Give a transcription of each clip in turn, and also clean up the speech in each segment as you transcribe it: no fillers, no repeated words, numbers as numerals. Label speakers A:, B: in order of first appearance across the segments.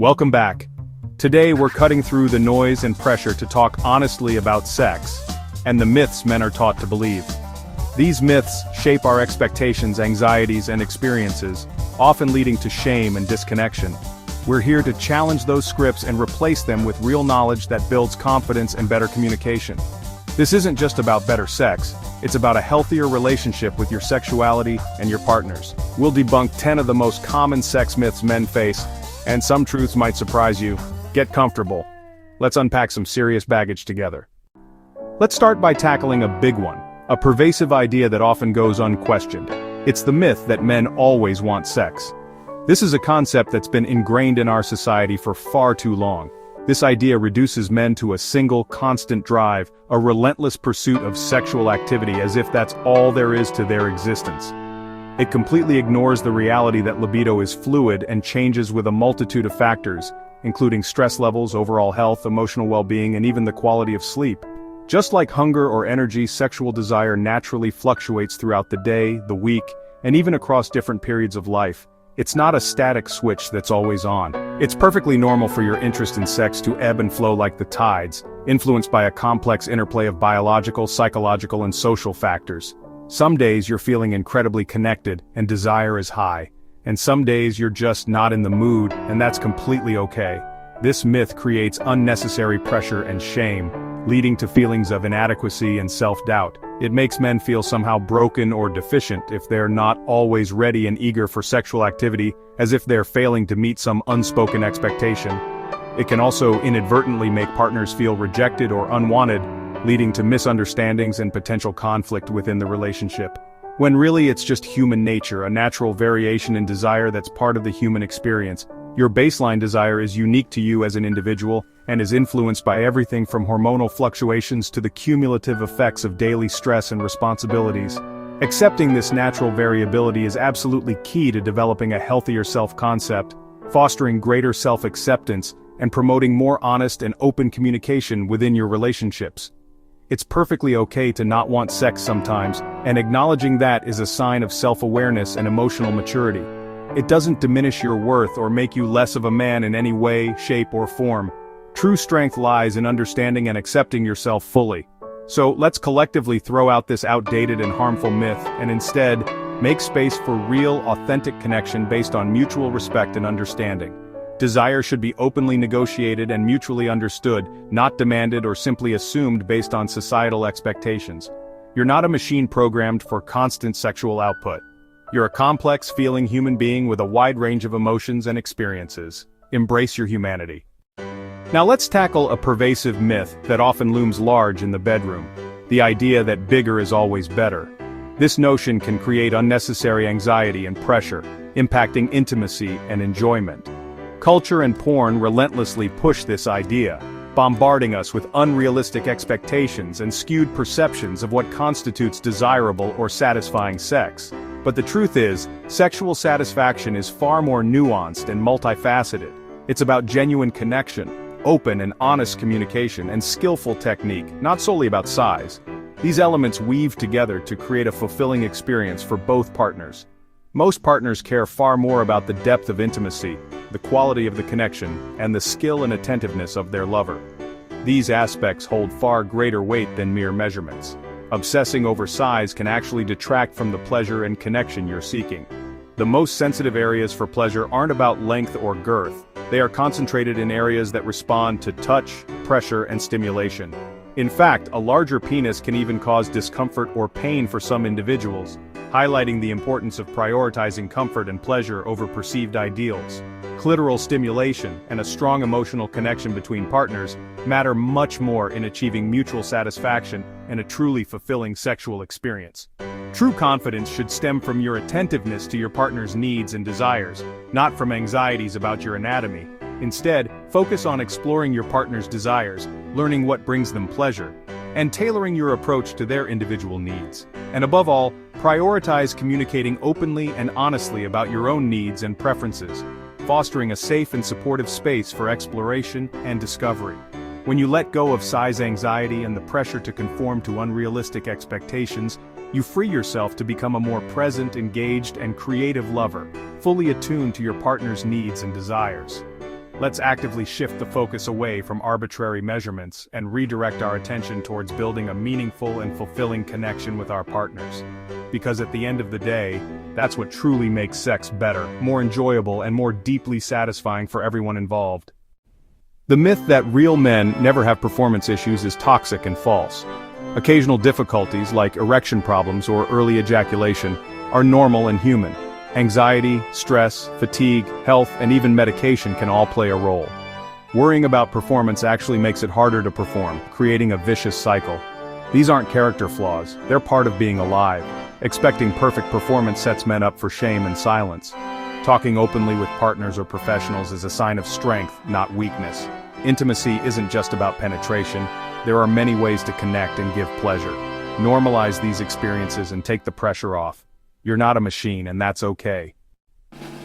A: Welcome back. Today we're cutting through the noise and pressure to talk honestly about sex, and the myths men are taught to believe. These myths shape our expectations, anxieties, and experiences, often leading to shame and disconnection. We're here to challenge those scripts and replace them with real knowledge that builds confidence and better communication. This isn't just about better sex, it's about a healthier relationship with your sexuality and your partners. We'll debunk 10 of the most common sex myths men face, and some truths might surprise you. Get comfortable. Let's unpack some serious baggage together. Let's start by tackling a big one, a pervasive idea that often goes unquestioned. It's the myth that men always want sex. This is a concept that's been ingrained in our society for far too long. This idea reduces men to a single, constant drive, a relentless pursuit of sexual activity as if that's all there is to their existence. It completely ignores the reality that libido is fluid and changes with a multitude of factors, including stress levels, overall health, emotional well-being, and even the quality of sleep. Just like hunger or energy, sexual desire naturally fluctuates throughout the day, the week, and even across different periods of life. It's not a static switch that's always on. It's perfectly normal for your interest in sex to ebb and flow like the tides, influenced by a complex interplay of biological, psychological, and social factors. Some days you're feeling incredibly connected and desire is high, and some days you're just not in the mood, and that's completely okay. This myth creates unnecessary pressure and shame, leading to feelings of inadequacy and self-doubt. It makes men feel somehow broken or deficient if they're not always ready and eager for sexual activity, as if they're failing to meet some unspoken expectation. It can also inadvertently make partners feel rejected or unwanted, leading to misunderstandings and potential conflict within the relationship. When really it's just human nature, a natural variation in desire that's part of the human experience. Your baseline desire is unique to you as an individual, and is influenced by everything from hormonal fluctuations to the cumulative effects of daily stress and responsibilities. Accepting this natural variability is absolutely key to developing a healthier self-concept, fostering greater self-acceptance, and promoting more honest and open communication within your relationships. It's perfectly okay to not want sex sometimes, and acknowledging that is a sign of self-awareness and emotional maturity. It doesn't diminish your worth or make you less of a man in any way, shape, or form. True strength lies in understanding and accepting yourself fully. So let's collectively throw out this outdated and harmful myth and instead make space for real, authentic connection based on mutual respect and understanding. Desire should be openly negotiated and mutually understood, not demanded or simply assumed based on societal expectations. You're not a machine programmed for constant sexual output. You're a complex, feeling human being with a wide range of emotions and experiences. Embrace your humanity. Now let's tackle a pervasive myth that often looms large in the bedroom: the idea that bigger is always better. This notion can create unnecessary anxiety and pressure, impacting intimacy and enjoyment. Culture and porn relentlessly push this idea, bombarding us with unrealistic expectations and skewed perceptions of what constitutes desirable or satisfying sex. But the truth is, sexual satisfaction is far more nuanced and multifaceted. It's about genuine connection, open and honest communication, and skillful technique, not solely about size. These elements weave together to create a fulfilling experience for both partners. Most partners care far more about the depth of intimacy, the quality of the connection, and the skill and attentiveness of their lover. These aspects hold far greater weight than mere measurements. Obsessing over size can actually detract from the pleasure and connection you're seeking. The most sensitive areas for pleasure aren't about length or girth. They are concentrated in areas that respond to touch, pressure, and stimulation. In fact, a larger penis can even cause discomfort or pain for some individuals, highlighting the importance of prioritizing comfort and pleasure over perceived ideals. Clitoral stimulation and a strong emotional connection between partners matter much more in achieving mutual satisfaction and a truly fulfilling sexual experience. True confidence should stem from your attentiveness to your partner's needs and desires, not from anxieties about your anatomy. Instead, focus on exploring your partner's desires, learning what brings them pleasure, and tailoring your approach to their individual needs. And above all, prioritize communicating openly and honestly about your own needs and preferences, fostering a safe and supportive space for exploration and discovery. When you let go of size anxiety and the pressure to conform to unrealistic expectations, you free yourself to become a more present, engaged, and creative lover, fully attuned to your partner's needs and desires. Let's actively shift the focus away from arbitrary measurements and redirect our attention towards building a meaningful and fulfilling connection with our partners. Because at the end of the day, that's what truly makes sex better, more enjoyable, and more deeply satisfying for everyone involved. The myth that real men never have performance issues is toxic and false. Occasional difficulties like erection problems or early ejaculation are normal and human. Anxiety, stress, fatigue, health, and even medication can all play a role. Worrying about performance actually makes it harder to perform, creating a vicious cycle. These aren't character flaws, they're part of being alive. Expecting perfect performance sets men up for shame and silence. Talking openly with partners or professionals is a sign of strength, not weakness. Intimacy isn't just about penetration. There are many ways to connect and give pleasure. Normalize these experiences and take the pressure off. You're not a machine, and that's okay.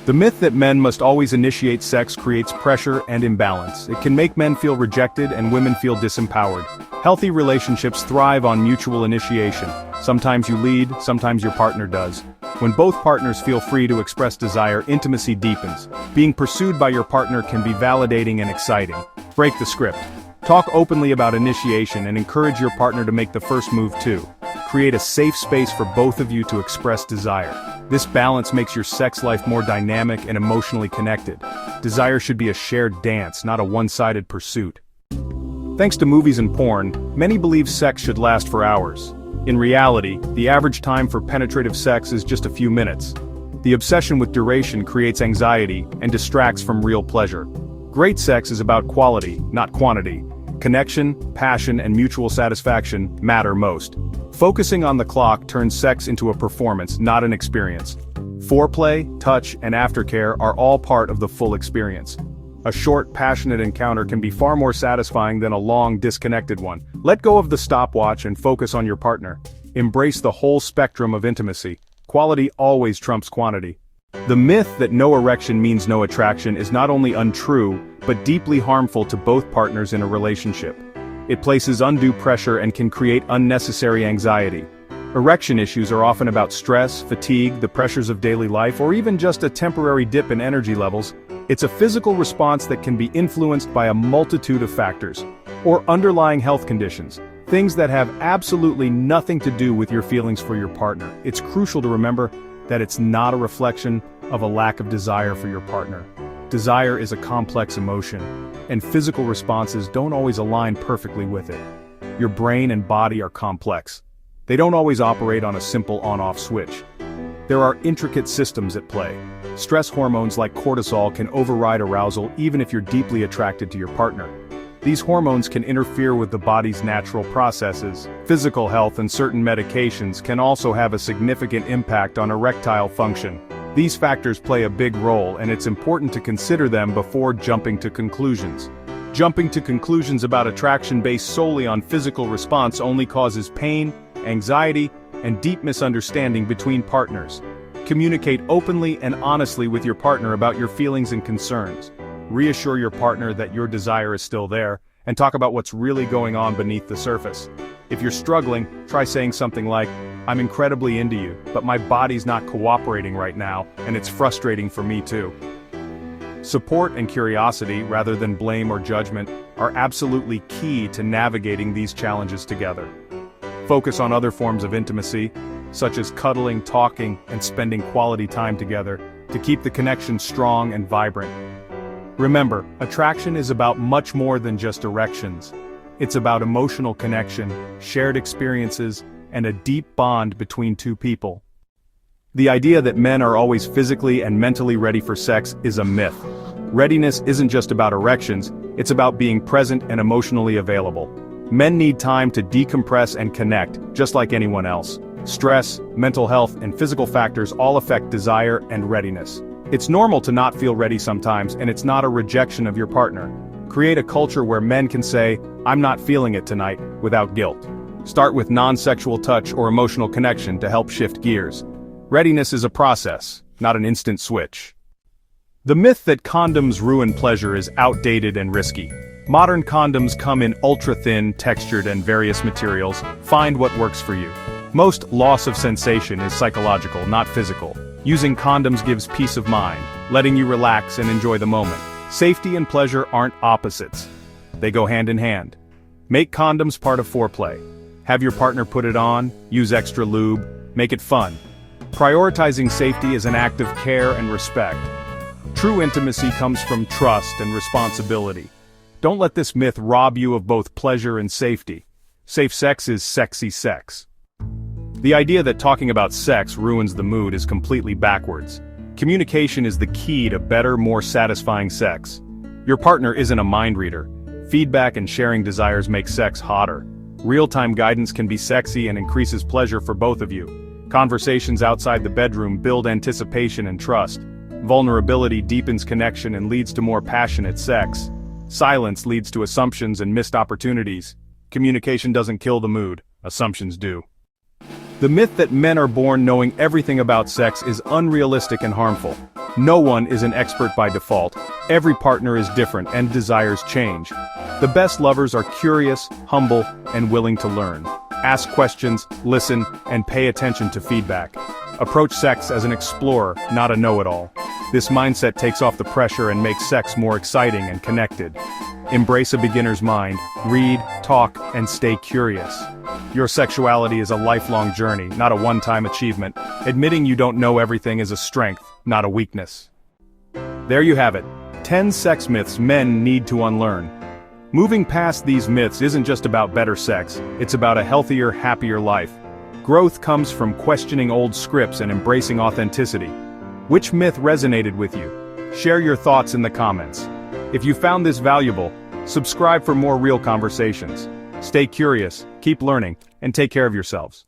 A: The myth that men must always initiate sex creates pressure and imbalance. It can make men feel rejected and women feel disempowered. Healthy relationships thrive on mutual initiation. Sometimes you lead, sometimes your partner does. When both partners feel free to express desire, intimacy deepens. Being pursued by your partner can be validating and exciting. Break the script. Talk openly about initiation and encourage your partner to make the first move too. Create a safe space for both of you to express desire. This balance makes your sex life more dynamic and emotionally connected. Desire should be a shared dance, not a one-sided pursuit. Thanks to movies and porn, many believe sex should last for hours. In reality, the average time for penetrative sex is just a few minutes. The obsession with duration creates anxiety and distracts from real pleasure. Great sex is about quality, not quantity. Connection, passion, and mutual satisfaction matter most. Focusing on the clock turns sex into a performance, not an experience. Foreplay, touch, and aftercare are all part of the full experience. A short, passionate encounter can be far more satisfying than a long, disconnected one. Let go of the stopwatch and focus on your partner. Embrace the whole spectrum of intimacy. Quality always trumps quantity. The myth that no erection means no attraction is not only untrue, but deeply harmful to both partners in a relationship. It places undue pressure and can create unnecessary anxiety. Erection issues are often about stress, fatigue, the pressures of daily life, or even just a temporary dip in energy levels. It's a physical response that can be influenced by a multitude of factors, or underlying health conditions, things that have absolutely nothing to do with your feelings for your partner. It's crucial to remember that it's not a reflection of a lack of desire for your partner. Desire is a complex emotion, and physical responses don't always align perfectly with it. Your brain and body are complex. They don't always operate on a simple on-off switch. There are intricate systems at play. Stress hormones like cortisol can override arousal even if you're deeply attracted to your partner. These hormones can interfere with the body's natural processes. Physical health and certain medications can also have a significant impact on erectile function. These factors play a big role, and it's important to consider them before jumping to conclusions. Jumping to conclusions about attraction based solely on physical response only causes pain, anxiety, and deep misunderstanding between partners. Communicate openly and honestly with your partner about your feelings and concerns. Reassure your partner that your desire is still there, and talk about what's really going on beneath the surface. If you're struggling, try saying something like, "I'm incredibly into you, but my body's not cooperating right now, and it's frustrating for me too." Support and curiosity, rather than blame or judgment, are absolutely key to navigating these challenges together. Focus on other forms of intimacy, such as cuddling, talking, and spending quality time together, to keep the connection strong and vibrant. Remember, attraction is about much more than just erections. It's about emotional connection, shared experiences, and a deep bond between two people. The idea that men are always physically and mentally ready for sex is a myth. Readiness isn't just about erections, it's about being present and emotionally available. Men need time to decompress and connect, just like anyone else. Stress, mental health, and physical factors all affect desire and readiness. It's normal to not feel ready sometimes, and it's not a rejection of your partner. Create a culture where men can say, "I'm not feeling it tonight," without guilt. Start with non-sexual touch or emotional connection to help shift gears. Readiness is a process, not an instant switch. The myth that condoms ruin pleasure is outdated and risky. Modern condoms come in ultra-thin, textured, and various materials. Find what works for you. Most loss of sensation is psychological, not physical. Using condoms gives peace of mind, letting you relax and enjoy the moment. Safety and pleasure aren't opposites. They go hand in hand. Make condoms part of foreplay. Have your partner put it on, use extra lube, make it fun. Prioritizing safety is an act of care and respect. True intimacy comes from trust and responsibility. Don't let this myth rob you of both pleasure and safety. Safe sex is sexy sex. The idea that talking about sex ruins the mood is completely backwards. Communication is the key to better, more satisfying sex. Your partner isn't a mind reader. Feedback and sharing desires make sex hotter. Real-time guidance can be sexy and increases pleasure for both of you. Conversations outside the bedroom build anticipation and trust. Vulnerability deepens connection and leads to more passionate sex. Silence leads to assumptions and missed opportunities. Communication doesn't kill the mood, assumptions do. The myth that men are born knowing everything about sex is unrealistic and harmful. No one is an expert by default. Every partner is different and desires change. The best lovers are curious, humble, and willing to learn. Ask questions, listen, and pay attention to feedback. Approach sex as an explorer, not a know-it-all. This mindset takes off the pressure and makes sex more exciting and connected. Embrace a beginner's mind, read, talk, and stay curious. Your sexuality is a lifelong journey, not a one-time achievement. Admitting you don't know everything is a strength, not a weakness. There you have it. 10 sex myths men need to unlearn. Moving past these myths isn't just about better sex, it's about a healthier, happier life. Growth comes from questioning old scripts and embracing authenticity. Which myth resonated with you? Share your thoughts in the comments. If you found this valuable, subscribe for more real conversations. Stay curious, keep learning, and take care of yourselves.